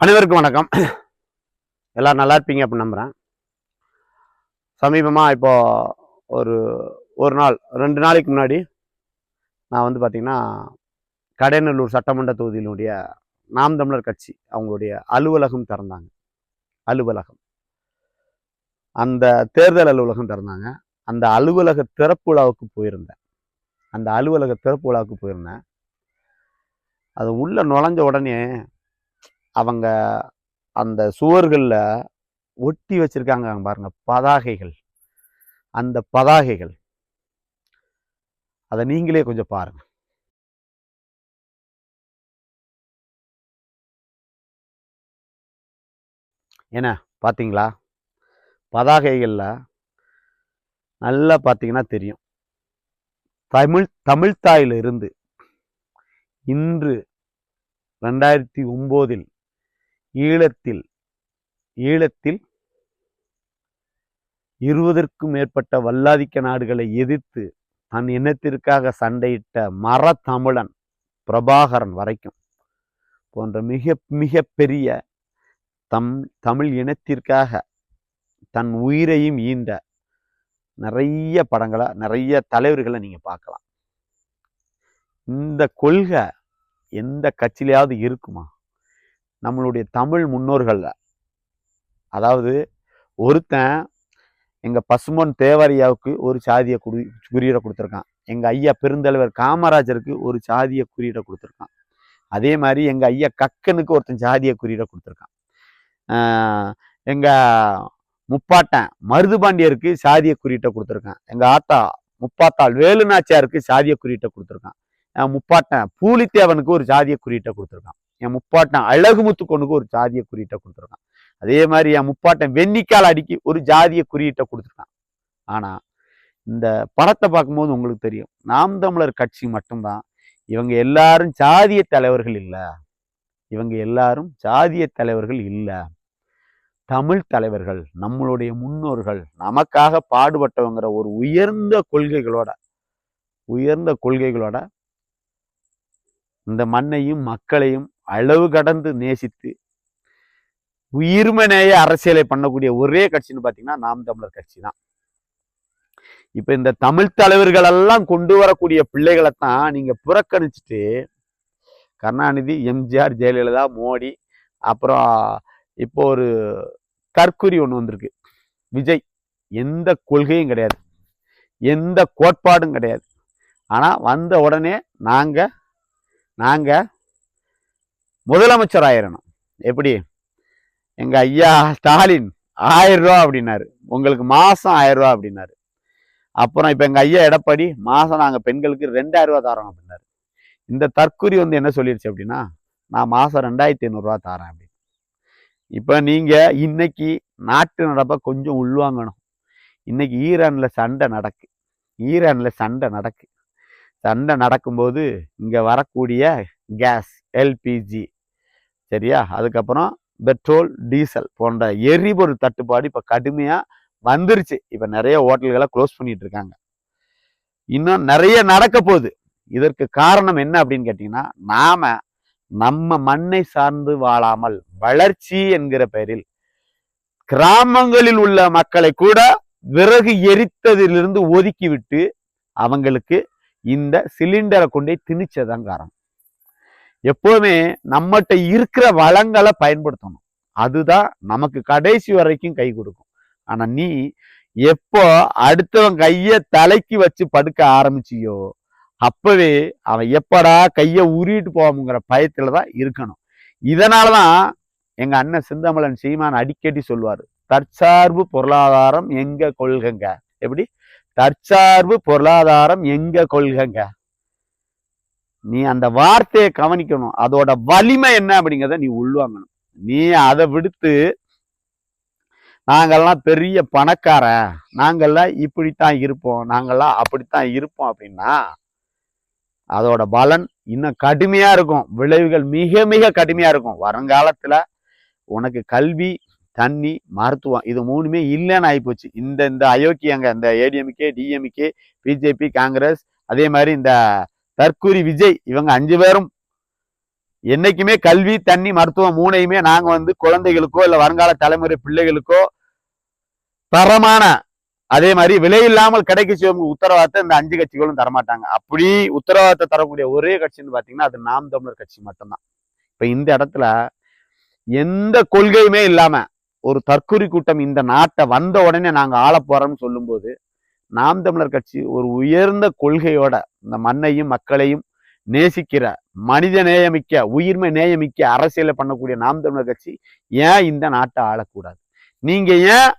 அனைவருக்கும் வணக்கம். எல்லாரும் நல்லா இருப்பீங்க அப்படின்னு நம்புகிறேன். சமீபமாக இப்போ ஒரு ஒரு நாள் 2 நாளைக்கு முன்னாடி நான் வந்து பார்த்திங்கன்னா கடையநல்லூர் சட்டமன்ற தொகுதியினுடைய நாம் தமிழர் கட்சி அவங்களுடைய அலுவலகம் திறந்தாங்க. அந்த தேர்தல் அலுவலகம் திறந்தாங்க. அந்த அலுவலக திறப்பு விழாவுக்கு போயிருந்தேன். அது உள்ள நுழைஞ்ச உடனே அவங்க அந்த சுவர்களில் ஒட்டி வச்சிருக்காங்க பாருங்க பதாகைகள். அந்த பதாகைகள் அதை நீங்களே கொஞ்சம் பாருங்க. என்ன பார்த்தீங்களா? பதாகைகளில் நல்லா பார்த்தீங்கன்னா தெரியும். தமிழ்த்தாயில இருந்து இன்று 2009 ஈழத்தில் 20க்கும் மேற்பட்ட வல்லாதிக்க நாடுகளை எதிர்த்து தன் இனத்திற்காக சண்டையிட்ட மரத்தமிழன் பிரபாகரன் வரைக்கும் போன்ற மிக மிக பெரிய தமிழ் இனத்திற்காக தன் உயிரையும் ஈந்த நிறைய படங்களை, நிறைய தலைவர்களை நீங்க பார்க்கலாம். இந்த கொள்கை எந்த கட்சியிலையாவது இருக்குமா? நம்மளுடைய தமிழ் முன்னோர்கள்ல, அதாவது ஒருத்தன் எங்க பசும்பொன் தேவரையாவுக்கு ஒரு சாதிய குறியீடை கொடுத்துருக்கான். எங்க ஐயா பெருந்தலைவர் காமராஜருக்கு ஒரு சாதிய குறியீடை கொடுத்துருக்கான். அதே மாதிரி எங்க ஐயா கக்கனுக்கு ஒருத்தன் சாதிய குறியீடை கொடுத்துருக்கான். எங்க முப்பாட்டன் மருதுபாண்டியருக்கு சாதிய குறியீட்டை கொடுத்துருக்கான். எங்க ஆத்தா முப்பாத்தாள் வேலுநாச்சியாருக்கு சாதிய குறியீட்டை கொடுத்துருக்கான். என் முப்பாட்டன் பூலித்தேவனுக்கு ஒரு சாதிய குறியீட்டை கொடுத்துருக்கான். என் முப்பாட்டன் அழகுமுத்துக்கொனுக்கு ஒரு சாதிய குறியீட்டை கொடுத்துருக்கான். அதே மாதிரி என் முப்பாட்டன் வெண்ணிக்கால் அடிக்கி ஒரு ஜாதிய குறியீட்டை கொடுத்துருக்கான். ஆனா இந்த படத்தை பார்க்கும்போது உங்களுக்கு தெரியும், நாம் தமிழர் கட்சி மட்டும்தான். இவங்க எல்லாரும் சாதிய தலைவர்கள் இல்லை, தமிழ் தலைவர்கள், நம்மளுடைய முன்னோர்கள், நமக்காக பாடுபட்டவங்கிற ஒரு உயர்ந்த கொள்கைகளோட இந்த மண்ணையும் மக்களையும் அளவு கடந்து நேசித்து உயிர்மநேய அரசியலை பண்ணக்கூடிய ஒரே கட்சின்னு பார்த்தீங்கன்னா நாம் தமிழர் கட்சி தான். இப்ப இந்த தமிழ் தலைவர்கள் எல்லாம் கொண்டு வரக்கூடிய பிள்ளைகளைத்தான் நீங்க புறக்கணிச்சுட்டு கருணாநிதி, எம்ஜிஆர், ஜெயலலிதா, மோடி, அப்புறம் இப்போ ஒரு தற்குறி ஒன்று வந்திருக்கு விஜய். எந்த கொள்கையும் கிடையாது, எந்த கோட்பாடும் கிடையாது. ஆனா வந்த உடனே நாங்க முதலமைச்சர் ஆயிரணும். எப்படி? எங்க ஐயா ஸ்டாலின் 1000 ரூபா அப்படின்னாரு, உங்களுக்கு மாசம் 1000 ரூபா அப்படின்னாரு. அப்புறம் இப்ப எங்க ஐயா எடப்பாடி மாசம் நாங்க பெண்களுக்கு 2000 ரூபா தரோம் அப்படின்னாரு. இந்த தற்குறி வந்து என்ன சொல்லிடுச்சு அப்படின்னா, நான் மாசம் 2500 ரூபா தரேன் அப்படின்னு. இப்ப நீங்க இன்னைக்கு நாட்டு நடப்ப கொஞ்சம் உள்வாங்கணும். இன்னைக்கு ஈரான்ல சண்டை நடக்கும்போது இங்க வரக்கூடிய கேஸ், எல்பிஜி, சரியா, அதுக்கப்புறம் பெட்ரோல், டீசல் போன்ற எரிபொருள் தட்டுப்பாடு இப்ப கடுமையா வந்துருச்சு. இப்ப நிறைய ஹோட்டல்களை க்ளோஸ் பண்ணிட்டு இருக்காங்க. இன்னும் நிறைய நடக்க போகுது. இதற்கு காரணம் என்ன அப்படின்னு கேட்டீங்கன்னா, நம்ம மண்ணை சார்ந்து வாழாமல் வளர்ச்சி என்கிற பெயரில் கிராமங்களில் உள்ள மக்களை கூட விறகு எரித்ததிலிருந்து ஒதுக்கி விட்டு அவங்களுக்கு இந்த சிலிண்டரை கொண்டே திணிச்சதான் காரணம். எப்பவுமே நம்மகிட்ட இருக்கிற வளங்களை பயன்படுத்தணும். அதுதான் நமக்கு கடைசி வரைக்கும் கை கொடுக்கும். ஆனா நீ எப்போ அடுத்தவன் கைய தலைக்கு வச்சு படுக்க ஆரம்பிச்சியோ அப்பவே அவன் எப்படா கைய உருவிட்டு போவோங்கிற பயத்துலதான் இருக்கணும். இதனாலதான் எங்க அண்ணன் செந்தமிழன் சீமான் அடிக்கடி சொல்லுவாரு, தற்சார்பு பொருளாதாரம் எங்க கொள்கைங்க. எப்படி? தற்சார்பு பொருளாதாரம் எங்க கொள்கைங்க. நீ அந்த வார்த்தையை கவனிக்கணும். அதோட வலிமை என்ன அப்படிங்கிறத நீ உள்வாங்கணும். நீ அதை விடுத்து நாங்கள்லாம் பெரிய பணக்காரன், நாங்கள்லாம் இப்படித்தான் இருப்போம், நாங்கள்லாம் அப்படித்தான் இருப்போம் அப்படின்னா அதோட பலன் இன்னும் கடுமையா இருக்கும். விளைவுகள் மிக மிக கடுமையா இருக்கும். வருங்காலத்துல உனக்கு கல்வி, தண்ணி, மருத்துவம் இது 3மே இல்லைன்னு ஆகிப்போச்சு. இந்த அயோக்கியங்க, இந்த ஏடிஎம்கே, டிஎம்கே, பிஜேபி, காங்கிரஸ், அதே மாதிரி இந்த தற்குறி விஜய், இவங்க 5 பேரும் என்னைக்குமே கல்வி, தண்ணி, மருத்துவம் மூணையுமே நாங்க வந்து குழந்தைகளுக்கோ இல்ல வருங்கால தலைமுறை பிள்ளைகளுக்கோ தரமான, அதே மாதிரி விலை இல்லாமல் கிடைக்க செய்யும் உத்தரவாதத்தை இந்த 5 கட்சிகளும் தரமாட்டாங்க. அப்படி உத்தரவாதத்தை தரக்கூடிய ஒரே கட்சின்னு பாத்தீங்கன்னா அது நாம் தமிழர் கட்சி மட்டும்தான். இப்ப இந்த இடத்துல எந்த கொள்கையுமே இல்லாம ஒரு தற்கொலை கூட்டம் இந்த நாட்டை வந்த உடனே நாங்க ஆள போறோம்னு சொல்லும் போது, நாம் தமிழர் கட்சி ஒரு உயர்ந்த கொள்கையோட இந்த மண்ணையும் மக்களையும் நேசிக்கிற, மனித நேயமிக்க, உயிர்மை நேயமிக்க அரசியலை பண்ணக்கூடிய நாம் தமிழர் கட்சி ஏன் இந்த நாட்டை ஆளக்கூடாது? நீங்க ஏன்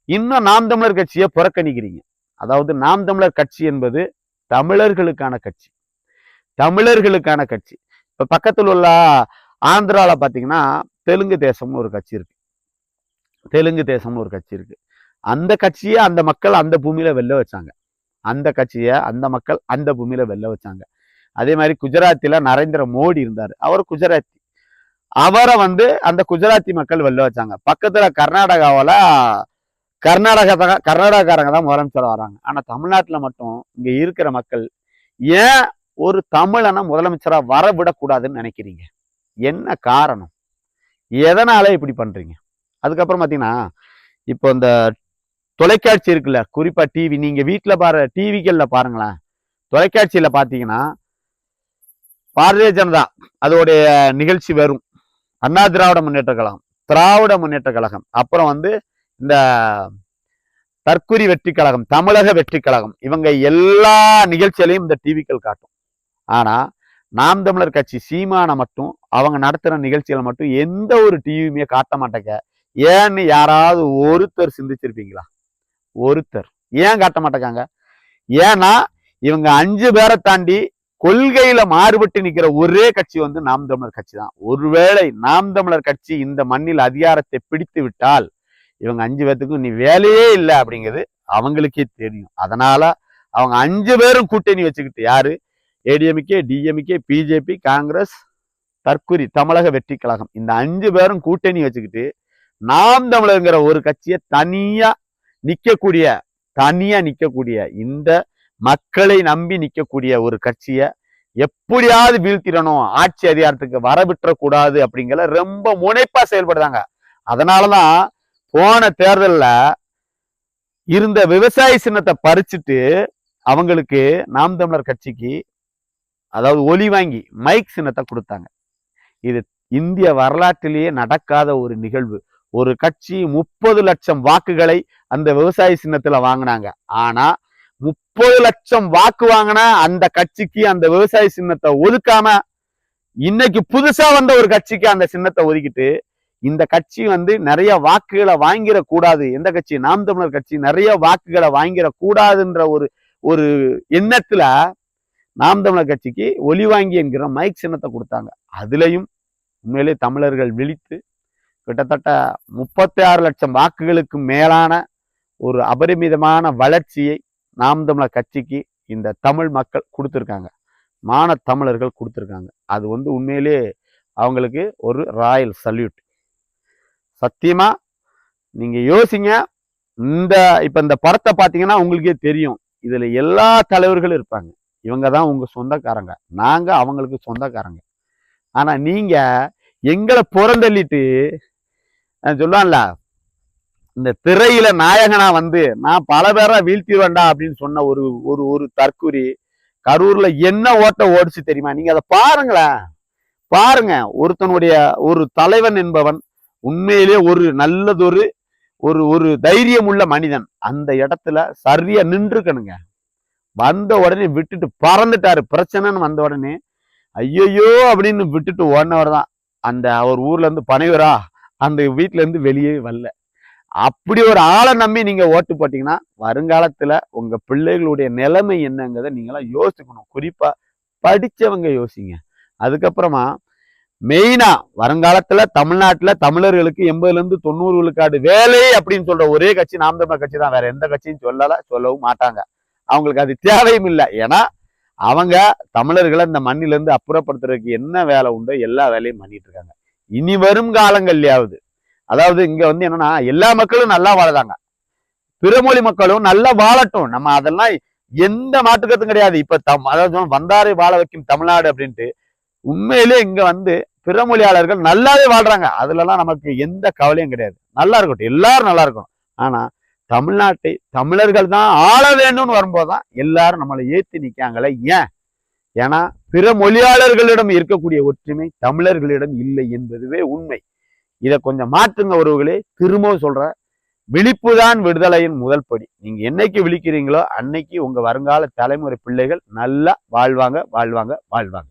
இன்னும் நாம் தமிழர் கட்சியை புறக்கணிக்கிறீங்க? அதாவது நாம் தமிழர் கட்சி என்பது தமிழர்களுக்கான கட்சி, தமிழர்களுக்கான கட்சி. இப்ப பக்கத்தில் உள்ள ஆந்திரால பாத்தீங்கன்னா தெலுங்கு தேசம்னு ஒரு கட்சி இருக்கு. தெலுங்கு தேசம்னு ஒரு கட்சி இருக்கு. அந்த கட்சியை அந்த மக்கள் அந்த பூமியில வெல்ல வச்சாங்க. அந்த கட்சியை அந்த மக்கள் அந்த பூமியில வெல்ல வச்சாங்க. அதே மாதிரி குஜராத்தில நரேந்திர மோடி இருந்தாரு. அவர் குஜராத்தி. அவரை வந்து அந்த குஜராத்தி மக்கள் வெல்ல வச்சாங்க. பக்கத்துல கர்நாடகாவில கர்நாடகாக்காரங்க தான் முதலமைச்சர் வராங்க. ஆனா தமிழ்நாட்டுல மட்டும் இங்க இருக்கிற மக்கள் ஏன் ஒரு தமிழனை முதலமைச்சரா வர விடக்கூடாதுன்னு நினைக்கிறீங்க? என்ன காரணம்? எதனால இப்படி பண்றீங்க? அதுக்கப்புறம் பாத்தீங்கன்னா இப்போ இந்த தொலைக்காட்சி இருக்குல்ல, குறிப்பா டிவி, நீங்க வீட்டுல டிவிகள்ல பாருங்களேன். தொலைக்காட்சியில பாத்தீங்கன்னா பாரதிய ஜனதா அதோடைய நிகழ்ச்சி வரும். அண்ணா திராவிட முன்னேற்ற கழகம், திராவிட முன்னேற்ற கழகம், அப்புறம் வந்து இந்த தற்குறி வெற்றி கழகம், தமிழக வெற்றி கழகம், இவங்க எல்லா நிகழ்ச்சிகளையும் இந்த டிவிக்கள் காட்டும். ஆனா நாம் தமிழர் கட்சி சீமான மட்டும் அவங்க நடத்துற நிகழ்ச்சிகளை மட்டும் எந்த ஒரு டிவியுமே காட்ட மாட்டேங்க. ஏன்னு யாராவது ஒருத்தர் சிந்திச்சிருப்பீங்களா? ஒருத்தர் ஏன் காட்ட மாட்டேங்காங்க? ஏன்னா இவங்க 5 பேரை தாண்டி கொள்கையில மாறுபட்டு நிக்கிற ஒரே கட்சி வந்து நாம் தமிழர் கட்சி தான். ஒருவேளை நாம் தமிழர் கட்சி இந்த மண்ணில் அதிகாரத்தை பிடித்து விட்டால் இவங்க 5 பேர்த்துக்கும் நீ வேலையே இல்லை அப்படிங்கிறது அவங்களுக்கே தெரியும். அதனால அவங்க 5 பேரும் கூட்டணி வச்சுக்கிட்டு, யாரு? ஏடிஎம்கே, டிஎம்கே, பிஜேபி, காங்கிரஸ், தற்குறி, தமிழக வெற்றி கழகம், இந்த 5 பேரும் கூட்டணி வச்சுக்கிட்டு நாம் தமிழர்ங்கிற ஒரு கட்சியை தனியா நிக்கக்கூடிய இந்த மக்களை நம்பி நிக்கக்கூடிய ஒரு கட்சியை எப்படியாவது வீழ்த்திடணும், ஆட்சி அதிகாரத்துக்கு வரவிட்டுறக்கூடாது அப்படிங்கிற ரொம்ப முனைப்பா செயல்படுறாங்க. அதனாலதான் போன தேர்தல்ல இருந்த விவசாய சின்னத்தை பறிச்சுட்டு அவங்களுக்கு நாம் தமிழர் கட்சிக்கு, அதாவது ஒலி வாங்கி மைக் சின்னத்தை கொடுத்தாங்க. இது இந்திய வரலாற்றிலேயே நடக்காத ஒரு நிகழ்வு. ஒரு கட்சி 30 லட்சம் வாக்குகளை அந்த விவசாய சின்னத்துல வாங்கினாங்க. ஆனா 30 லட்சம் வாக்கு வாங்கின அந்த கட்சிக்கு அந்த விவசாய சின்னத்தை ஒதுக்காம இன்னைக்கு புதுசா வந்த ஒரு கட்சிக்கு அந்த சின்னத்தை ஒதுக்கிட்டு, இந்த கட்சி வந்து நிறைய வாக்குகளை வாங்கிடக்கூடாது, எந்த கட்சி? நாம் தமிழர் கட்சி நிறைய வாக்குகளை வாங்கிடக்கூடாதுன்ற ஒரு எண்ணத்துல நாம் தமிழர் கட்சிக்கு ஒலி வாங்கி என்கிற மைக் சின்னத்தை கொடுத்தாங்க. அதுலயும் உண்மையிலே தமிழர்கள் விழித்து கிட்டத்தட்ட 36 லட்சம் வாக்குகளுக்கு மேலான ஒரு அபரிமிதமான வளர்ச்சியை நாம் தமிழர் கட்சிக்கு இந்த தமிழ் மக்கள் கொடுத்துருக்காங்க, மான தமிழர்கள் கொடுத்துருக்காங்க. அது வந்து உண்மையிலே அவங்களுக்கு ஒரு ராயல் சல்யூட். சத்தியமா நீங்க யோசிங்க. இப்ப இந்த படத்தை பார்த்தீங்கன்னா உங்களுக்கே தெரியும், இதுல எல்லா தலைவர்களும் இருப்பாங்க. இவங்க தான் உங்க சொந்தக்காரங்க, நாங்க அவங்களுக்கு சொந்தக்காரங்க. ஆனா நீங்க எங்களை புறந்தள்ளிட்டு சொல்லுவான்ல, இந்த திரையில நாயகனா வந்து நான் பல பேரா வீழ்த்திடுவேண்டா அப்படின்னு சொன்ன ஒரு தற்குறி கரூர்ல என்ன ஓட்ட ஓடிச்சு தெரியுமா? நீங்க அதை பாருங்களேன், பாருங்க. ஒருத்தனுடைய ஒரு தலைவன் என்பவன் உண்மையிலே ஒரு நல்லதொரு ஒரு தைரியம் உள்ள மனிதன் அந்த இடத்துல சரியா நின்றுக்கணுங்க. வந்த உடனே விட்டுட்டு பறந்துட்டாரு. பிரச்சனைன்னு வந்த உடனே ஐயோ அப்படின்னு விட்டுட்டு ஓடினவர் தான் அந்த அவர் ஊர்ல இருந்து பனைவரா அந்த வீட்டுல இருந்து வெளியே வரல. அப்படி ஒரு ஆளை நம்பி நீங்க ஓட்டு போட்டீங்கன்னா வருங்காலத்துல உங்க பிள்ளைகளுடைய நிலைமை என்னங்கிறத நீங்களாம் யோசிக்கணும். குறிப்பா படிச்சவங்க யோசிங்க. அதுக்கப்புறமா மெயினா வருங்காலத்துல தமிழ்நாட்டுல தமிழர்களுக்கு 80-90 விழுக்காடு வேலை அப்படின்னு சொல்ற ஒரே கட்சி நாம் தமிழர் கட்சி தான். வேற எந்த கட்சியும் சொல்லவும் மாட்டாங்க. அவங்களுக்கு அது தேவையும் இல்லை. ஏன்னா அவங்க தமிழர்களை இந்த மண்ணில இருந்து அப்புறப்படுத்துறதுக்கு என்ன வேலை உண்டோ எல்லா வேலையும் பண்ணிட்டு இருக்காங்க. இனி வரும் காலங்கள்லயாவது, அதாவது இங்க வந்து என்னன்னா எல்லா மக்களும் நல்லா வாழறாங்க, பிறமொழி மக்களும் நல்லா வாழட்டும். நம்ம அதெல்லாம் எந்த மாற்றுக்கத்தும் கிடையாது. இப்ப அதாவது வந்தாரை வாழ வைக்கும் தமிழ்நாடு அப்படின்ட்டு உண்மையிலே இங்க வந்து பிற மொழியாளர்கள் நல்லாவே வாழ்றாங்க. அதுலலாம் நமக்கு எந்த கவலையும் கிடையாது. நல்லா இருக்கட்டும், எல்லாரும் நல்லா இருக்கணும். ஆனா தமிழ்நாட்டை தமிழர்கள் தான் ஆள வேண்டும்னு வரும்போதுதான் எல்லாரும் நம்மளை ஏத்தி நிக்காங்களே. ஏன்? ஏன்னா பிற மொழியாளர்களிடம் இருக்கக்கூடிய ஒற்றுமை தமிழர்களிடம் இல்லை என்பதுவே உண்மை. இதை கொஞ்சம் மாற்றுங்க உறவுகளே. திரும்பவும் சொல்றேன், விழிப்புதான் விடுதலையின் முதல் படி. நீங்க என்னைக்கு விழிக்கிறீங்களோ அன்னைக்கு உங்க வருங்கால தலைமுறை பிள்ளைகள் நல்லா வாழ்வாங்க வாழ்வாங்க வாழ்வாங்க.